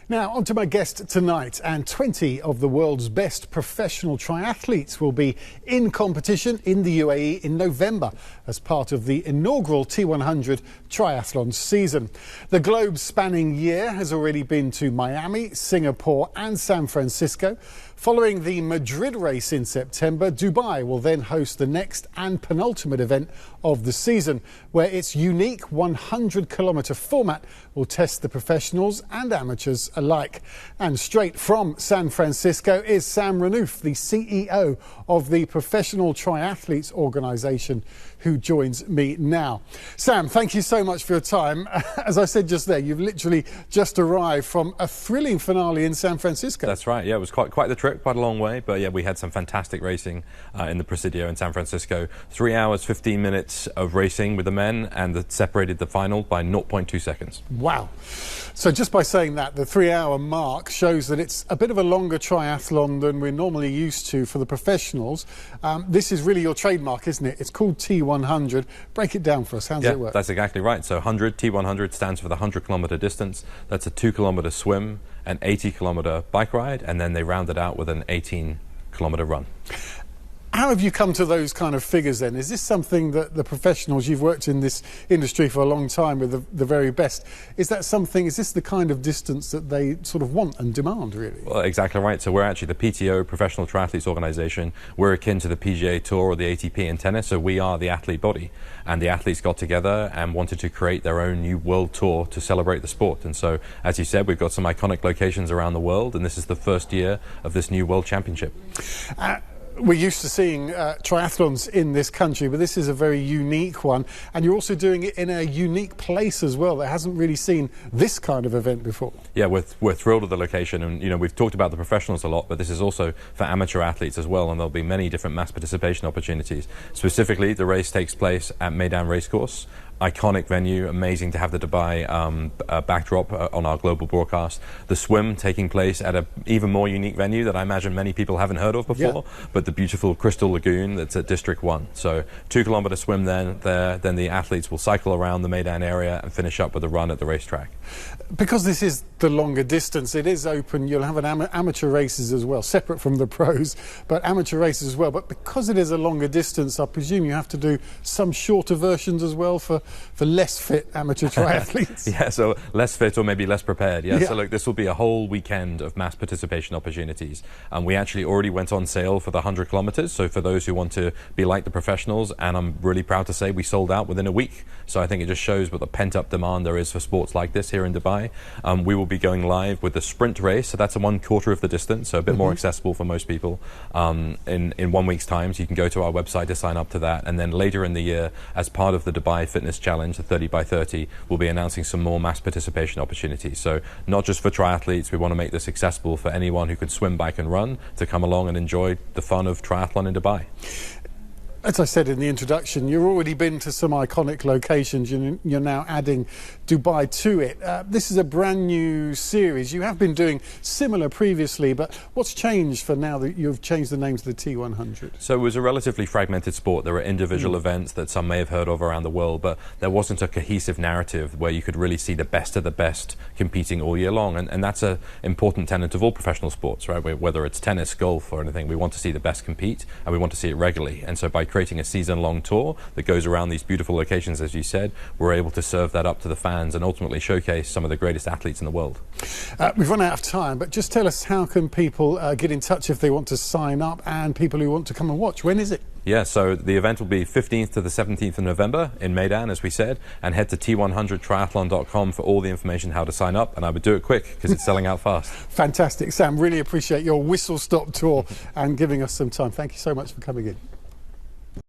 Now, on to my guest tonight, and 20 of the world's best professional triathletes will be in competition in the UAE in November as part of the inaugural T100 Triathlon season. The globe-spanning year has already been to Miami, Singapore and San Francisco. Following the Madrid race in September, Dubai will then host the next and penultimate event of the season, where its unique 100-kilometre format will test the professionals and amateurs alike. And straight from San Francisco is Sam Renouf, the CEO of the Professional Triathletes Organisation, who joins me now. Sam, thank you so much for your time. As I said just there, you've literally just arrived from a thrilling finale in San Francisco. That's right, yeah, it was quite the trip, quite a long way, but yeah, we had some fantastic racing in the Presidio in San Francisco. 3 hours, 15 minutes of racing with the men, and that separated the final by 0.2 seconds. Wow. So just by saying that, the 3-hour mark shows that it's a bit of a longer triathlon than we're normally used to for the professionals. This is really your trademark, isn't it? It's called T100. Break it down for us. How does it work? That's exactly right. So T100 stands for the 100-kilometre distance. That's a 2-kilometre swim, an 80-kilometre bike ride, and then they round it out with an 18-kilometre run. How have you come to those kind of figures then? Is this something that the professionals, you've worked in this industry for a long time with the very best, is this the kind of distance that they sort of want and demand, really? Well, exactly right. So we're actually the PTO, Professional Triathletes Organisation. We're akin to the PGA Tour or the ATP in tennis, so we are the athlete body. And the athletes got together and wanted to create their own new world tour to celebrate the sport. And so, as you said, we've got some iconic locations around the world, and this is the first year of this new World Championship. We're used to seeing triathlons in this country, but this is a very unique one, and you're also doing it in a unique place as well that hasn't really seen this kind of event before. Yeah, we're thrilled with the location, and you know, we've talked about the professionals a lot, but this is also for amateur athletes as well, and there'll be many different mass participation opportunities. Specifically, the race takes place at Meydan Racecourse. Iconic venue, amazing to have the Dubai backdrop on our global broadcast. The swim taking place at an even more unique venue that I imagine many people haven't heard of before, but the beautiful Crystal Lagoon that's at District 1. So 2-kilometre swim then the athletes will cycle around the Meydan area and finish up with a run at the racetrack. Because this is the longer distance, it is open. You'll have an amateur races as well, separate from the pros, but amateur races as well. But because it is a longer distance, I presume you have to do some shorter versions as well for less fit amateur triathletes. Yeah, so less fit or maybe less prepared. Yeah, so look, this will be a whole weekend of mass participation opportunities. We actually already went on sale for the 100 kilometres, so for those who want to be like the professionals, and I'm really proud to say we sold out within a week. So I think it just shows what the pent-up demand there is for sports like this here in Dubai. We will be going live with the sprint race, so that's a 1/4 of the distance, so a bit more accessible for most people. In 1 week's time, so you can go to our website to sign up to that, and then later in the year, as part of the Dubai Fitness Challenge, the 30 by 30, we'll be announcing some more mass participation opportunities. So not just for triathletes, we want to make this accessible for anyone who can swim, bike and run to come along and enjoy the fun of triathlon in Dubai. As I said in the introduction, you've already been to some iconic locations. You're now adding Dubai to it. This is a brand new series. You have been doing similar previously, but what's changed for now that you've changed the name to the T100? So it was a relatively fragmented sport. There were individual events that some may have heard of around the world, but there wasn't a cohesive narrative where you could really see the best of the best competing all year long. And that's an important tenet of all professional sports, right? Whether it's tennis, golf or anything, we want to see the best compete, and we want to see it regularly. And so by creating a season-long tour that goes around these beautiful locations, as you said, we're able to serve that up to the fans and ultimately showcase some of the greatest athletes in the world. We've run out of time, but just tell us, how can people get in touch if they want to sign up, and people who want to come and watch? When is it? Yeah, so the event will be 15th to the 17th of November in Meydan, as we said, and head to T100Triathlon.com for all the information how to sign up, and I would do it quick because it's selling out fast. Fantastic. Sam, really appreciate your whistle-stop tour and giving us some time. Thank you so much for coming in.